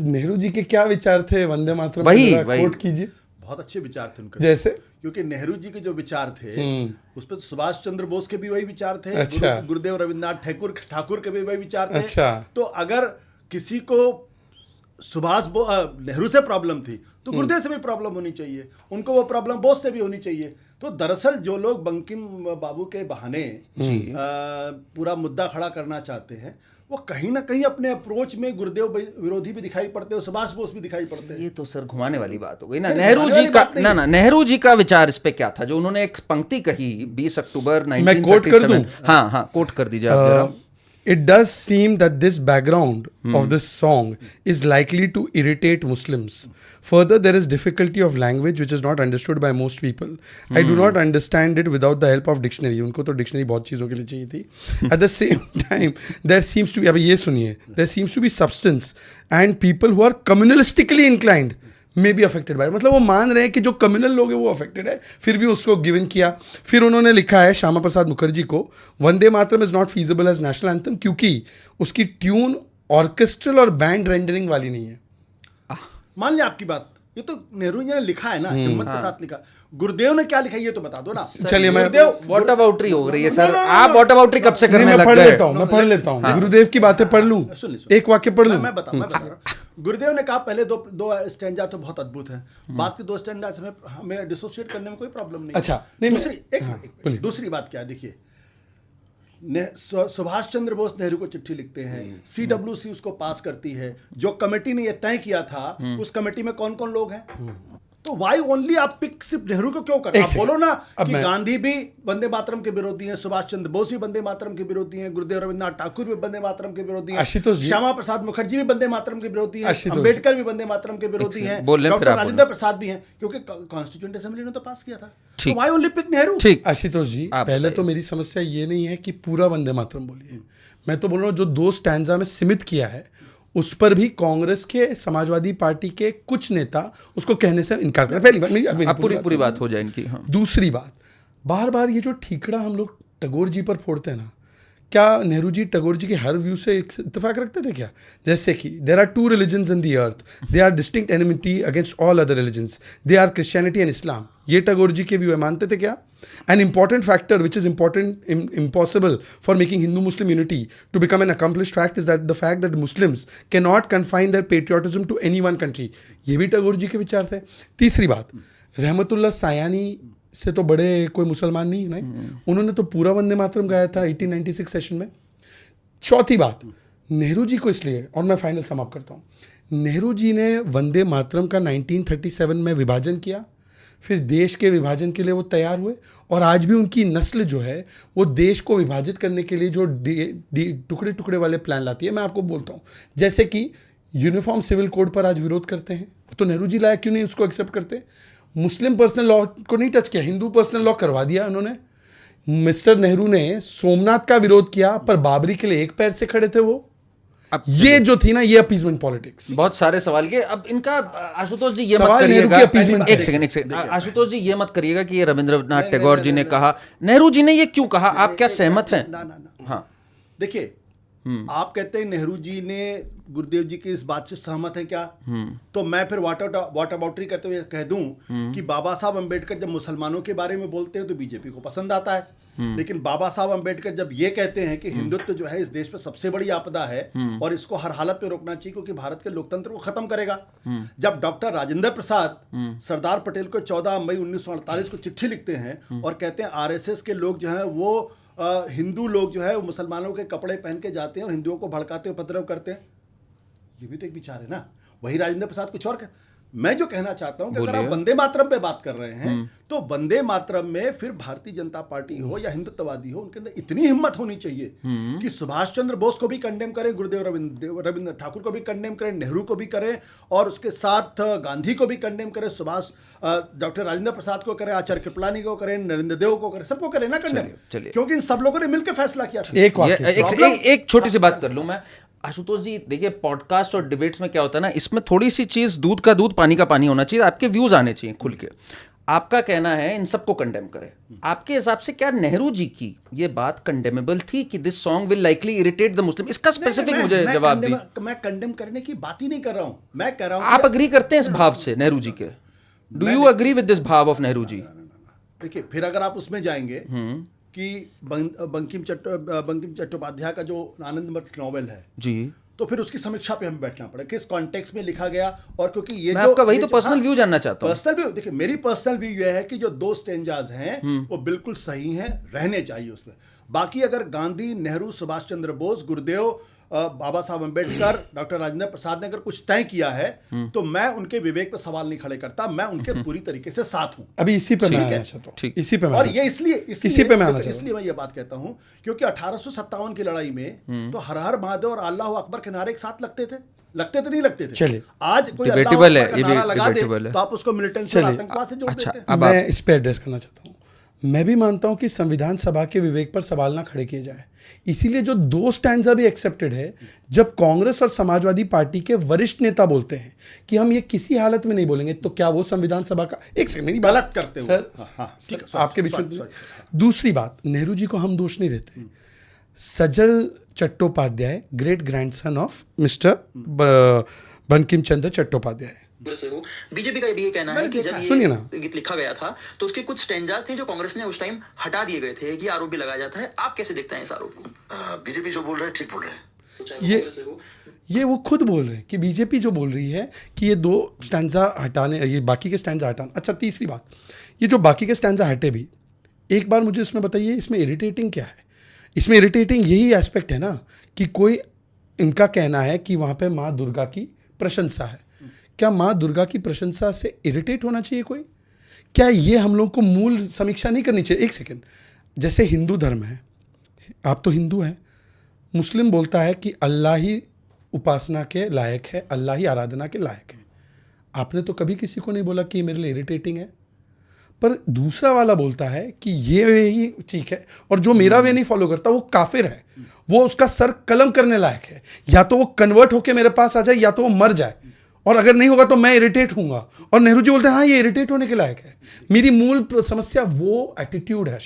नेहरू जी के क्या विचार थे वंदे मातरम, वही कोट कीजिए। बहुत अच्छे विचार थे उनके, जैसे क्योंकि नेहरू जी के जो विचार थे उस पर तो सुभाष चंद्र बोस के भी वही विचार थे। अच्छा। गुरुदेव रविन्द्रनाथ ठाकुर के भी वही विचार थे। अच्छा। तो अगर किसी को नेहरू से प्रॉब्लम थी तो गुरुदेव से भी प्रॉब्लम होनी चाहिए, उनको वो प्रॉब्लम बोस से भी होनी चाहिए। तो दरअसल जो लोग बंकिम बाबू के बहाने पूरा मुद्दा खड़ा करना चाहते हैं वो कहीं ना कहीं अपने अप्रोच में गुरुदेव विरोधी भी दिखाई पड़ते हैं, सुभाष बोस भी दिखाई पड़ते हैं। ये तो सर घुमाने वाली बात हो गई ना। नेहरू जी का नेहरू जी का विचार इस पे क्या था, जो उन्होंने एक पंक्ति कही 20 अक्टूबर 1937। मैं कोट कर दूं? हाँ कोट कर दीजिए आप जरा। It does seem that this background of this song is likely to irritate Muslims. Further, there is difficulty of language which is not understood by most people. I do not understand it without the help of dictionary. उनको तो dictionary बहुत चीज़ों के लिए चाहिए थी. At the same time, there seems to be, अब ये सुनिए, there seems to be substance and people who are communalistically inclined may be affected by, मतलब वो मान रहे हैं कि जो कम्युनल लोग हैं वो अफेक्टेड है, फिर भी उसको गिवन किया। फिर उन्होंने लिखा है श्यामा प्रसाद मुखर्जी को, Vande Mataram is not feasible as national anthem क्योंकि उसकी ट्यून ऑर्केस्ट्रल और बैंड रेंडरिंग वाली नहीं है। मान लिया आपकी बात, ये तो नेहरू जी ने लिखा है ना, हिम्मत के साथ लिखा। गुरुदेव ने क्या लिखा ये तो बता दो ना। चलिए मैं वॉट अबाउटरी हो रही है सर, आप वॉट अबाउटरी कब से करने लग गए? मैं पढ़ लेता हूँ गुरुदेव की बातें पढ़ लूं, एक वाक्य पढ़ लूं। मैं बता गुरुदेव ने कहा पहले दो स्टैंजा तो बहुत अद्भुत हैं, बात के 2 स्टैंजा हमें डिसोशिएट करने में कोई प्रॉब्लम नहीं। अच्छा, दूसरी बात क्या है, देखिए सुभाष चंद्र बोस नेहरू को चिट्ठी लिखते हैं, CWC उसको पास करती है, जो कमेटी ने यह तय किया था उस कमेटी में कौन कौन लोग हैं, तो वाई ओनली आप पिक सिर्फ नेहरू को क्यों कर, आप बोलो ना कि गांधी भी वंदे मातरम के विरोधी हैं, सुभाष चंद्र बोस भी वंदे मातरम के विरोधी हैं, गुरुदेव रविन्द्रनाथ ठाकुर भी वंदे मातरम के विरोधी हैं, श्यामा प्रसाद मुखर्जी भी वंदे मातरम के विरोधी हैं, अंबेडकर भी वंदे मातरम के विरोधी हैं, डॉक्टर राजेंद्र प्रसाद भी हैं, क्योंकि कॉन्स्टिट्यूएंट असेंबली ने तो पास किया था। तो वाई ओनली पिक नेहरू? ठीक आशुतोष जी, पहले तो मेरी समस्या ये नहीं है कि पूरा वंदे मातरम बोलिए, मैं तो बोल रहा हूँ जो 2 स्टैंजा में सीमित किया है उस पर भी कांग्रेस के, समाजवादी पार्टी के कुछ नेता उसको कहने से इनकार कर। पहली बात पूरी बात हो जाए इनकी। हाँ। दूसरी बात, बार बार ये जो ठीकड़ा हम लोग टैगोर जी पर फोड़ते हैं ना, क्या नेहरू जी टैगोर जी के हर व्यू से इत्तेफाक रखते थे क्या? जैसे कि there are 2 religions in the earth, they are distinct enmity against all other religions, they are Christianity and Islam, ये टैगोर जी के व्यू है, मानते थे क्या? An important factor which is impossible for making Hindu-Muslim unity to become an accomplished fact is that the fact that Muslims cannot confine their patriotism to any one country. ये भी टैगोर जी के विचार थे। तीसरी बात, रहमतुल्लाह सायानी से तो बड़े कोई मुसलमान नहीं है, उन्होंने तो पूरा वंदे मातरम गाया था 1896 सेशन में। चौथी बात, नेहरू जी को इसलिए, और मैं फाइनल समाप्त करता हूँ, नेहरू जी ने वंदे मातरम का 1937 में विभाजन किया, फिर देश के विभाजन के लिए वो तैयार हुए, और आज भी उनकी नस्ल जो है वो देश को विभाजित करने के लिए जो टुकड़े टुकड़े वाले प्लान लाती है। मैं आपको बोलता हूँ, जैसे कि यूनिफॉर्म सिविल कोड पर आज विरोध करते हैं, तो नेहरू जी लाया क्यों नहीं उसको एक्सेप्ट करते? मुस्लिम पर्सनल लॉ को नहीं टच किया, हिंदू पर्सनल लॉ करवा दिया उन्होंने। मिस्टर नेहरू ने सोमनाथ का विरोध किया, पर बाबरी के लिए एक पैर से खड़े थे वो। अब ये जो थी ना, ये अपीजमेंट पॉलिटिक्स। बहुत सारे सवाल के अब इनका, आशुतोष जी ये मत करिएगा, एक सेकंड आशुतोष जी ये मत करिएगा कि ये रविंद्रनाथ टैगोर जी ने कहा, नेहरू जी ने ये क्यों कहा, आप क्या सहमत हैं? हाँ, देखिए आप कहते हैं नेहरू जी ने गुरुदेव जी की इस बात से सहमत हैं क्या? तो मैं फिर वॉट अबाउटरी करते हुए कह दूं कि बाबा साहब अंबेडकर जब मुसलमानों के बारे में बोलते हैं तो बीजेपी को पसंद आता है, लेकिन बाबा साहब अंबेडकर जब ये कहते हैं कि हिंदुत्व जो है इस देश पर सबसे बड़ी आपदा है और इसको हर हालत में रोकना चाहिए क्योंकि भारत के लोकतंत्र को खत्म करेगा, जब डॉक्टर राजेंद्र प्रसाद सरदार पटेल को 14 मई 1948 को चिट्ठी लिखते हैं और कहते हैं आरएसएस के लोग जो है वो हिंदू लोग जो है वो मुसलमानों के कपड़े पहन के जाते हैं और हिंदुओं को भड़काते उपद्रव करते हैं, ये भी तो एक विचार है ना। वही राजेंद्र प्रसाद कुछ और मैं जो कहना चाहता हूं कि अगर आप वंदे मातरम पे बात कर रहे हैं तो वंदे मातरम में फिर भारतीय जनता पार्टी हो या हिंदुत्ववादी हो, उनके अंदर इतनी हिम्मत होनी चाहिए कि सुभाष चंद्र बोस को भी कंडेम करें, गुरुदेव रविन्द्र ठाकुर को भी कंडेम करें, नेहरू को भी करें और उसके साथ गांधी को भी कंडेम करें, सुभाष डॉक्टर राजेंद्र प्रसाद को करें, आचार्य कृपलानी को करें, नरेंद्र देव को करें, सबको करें ना कंडेम, क्योंकि इन सब लोगों ने मिलकर फैसला किया था। एक छोटी सी बात कर लूं मैं, आशुतोष जी देखिए पॉडकास्ट और डिबेट्स में क्या होता है ना, इसमें थोड़ी सी चीज दूध का दूध पानी का पानी होना चाहिए, आपके व्यूज आने चाहिए खुल के। आपका कहना है इन सबको कंडेम करें। आपके हिसाब से क्या नेहरू जी की ये बात कंडेमेबल थी कि this song will likely irritate the Muslim? इसका स्पेसिफिक मुझे जवाब दी। मैं कंडेम करने की बात ही नहीं कर रहा हूं, मैं कह रहा हूं आप अग्री करते हैं इस भाव से नेहरू जी के? Do you agree with this भाव ऑफ नेहरू जी? देखिए, फिर अगर आप उसमें जाएंगे कि बंकिम चट्टोपाध्याय का जो आनंदमठ नॉवेल है जी, तो फिर उसकी समीक्षा पे हमें बैठना पड़ेगा, किस कॉन्टेक्स्ट में लिखा गया, और क्योंकि ये मैं जो आपका वही ये तो जो- पर्सनल हाँ, व्यू जानना चाहता हूँ। पर्सनल व्यू, देखिए मेरी पर्सनल व्यू ये है कि जो 2 स्टेंजाज हैं वो बिल्कुल सही हैं, रहने चाहिए उसमें। बाकी अगर गांधी, नेहरू, सुभाष चंद्र बोस, गुरुदेव, बाबा साहब अम्बेडकर, डॉक्टर राजेंद्र प्रसाद ने अगर कुछ तय किया है तो मैं उनके विवेक पर सवाल नहीं खड़े करता, मैं उनके पूरी तरीके से साथ हूं। अभी इसी पे मैं ठीक है, आना चाहता हूँ, ठीक। इसी पे मैं और आना ये चाहता हूँ। इसलिए इसी पे मैं आना चाहता हूँ। इसलिए मैं ये बात कहता हूं क्योंकि 1857 की लड़ाई में तो हर हर महादेव और अल्लाह अकबर के नारे एक साथ लगते थे नहीं लगते थे? चलिए। आज कोई अल्लाह Debatable है, अकबर का ये भी नारा लगा दे debatable है। तो आप उसको मिलिटेंसी और चलिए। आतंकवाद से जोड़ अच्छा, देते हैं। अब मैं इस पे एड्रेस करना चाहता हूँ। मैं भी मानता हूं कि संविधान सभा के विवेक पर सवाल ना खड़े किए जाए, इसीलिए जो 2 स्टैंजा भी एक्सेप्टेड है, जब कांग्रेस और समाजवादी पार्टी के वरिष्ठ नेता बोलते हैं कि हम ये किसी हालत में नहीं बोलेंगे, तो क्या वो संविधान सभा का एक सेकंड मेरी गलत बात करते हुए। सर, हाँ, ठीक है, sorry, आपके बीच sorry, में sorry, दूसरी बात, नेहरू जी को हम दोष नहीं देते। Sajal Chattopadhyay great grandson of mister Bankim Chandra Chattopadhyay. से हो। बीजेपी का भी ये कहना है कि जब सुनिए ये ना। गीत लिखा गया था तो उसके कुछ स्टैंजास थे जो कांग्रेस ने उस टाइम हटा दिए गए थे, कि आरोप भी लगाया जाता है। आप कैसे देखते हैं इस आरोप को? बीजेपी जो बोल रहे हैं ठीक बोल रहे हैं। चाहे वो ये कांग्रेस से हो। ये वो खुद बोल रहे हैं कि बीजेपी जो बोल रही है कि ये 2 स्टैंजा हटाने, ये बाकी के स्टैंजा हटाना। अच्छा, तीसरी बात, ये जो बाकी के स्टैंजा हटे भी, एक बार मुझे इसमें बताइए, इसमें इरिटेटिंग क्या है? इसमें इरिटेटिंग यही एस्पेक्ट है ना कि कोई, इनका कहना है कि वहाँ पे माँ दुर्गा की प्रशंसा है। क्या माँ दुर्गा की प्रशंसा से इरिटेट होना चाहिए कोई? क्या ये हम लोग को मूल समीक्षा नहीं करनी चाहिए? एक सेकेंड, जैसे हिंदू धर्म है, आप तो हिंदू हैं, मुस्लिम बोलता है कि अल्लाह ही उपासना के लायक है, अल्लाह ही आराधना के लायक है। आपने तो कभी किसी को नहीं बोला कि ये मेरे लिए इरिटेटिंग है। पर दूसरा वाला बोलता है कि ये वे ही ठीक है, और जो मेरा वे नहीं फॉलो करता वो काफिर है, वो उसका सर कलम करने लायक है, या तो वो कन्वर्ट होके मेरे पास आ जाए या तो वो मर जाए, और अगर नहीं होगा तो मैं इरिटेट हूंगा। और नेहरू जी बोलते हैं हाँ ये इरिटेट होने के लायक है। मेरी मूल समस्या वो एटीट्यूड है।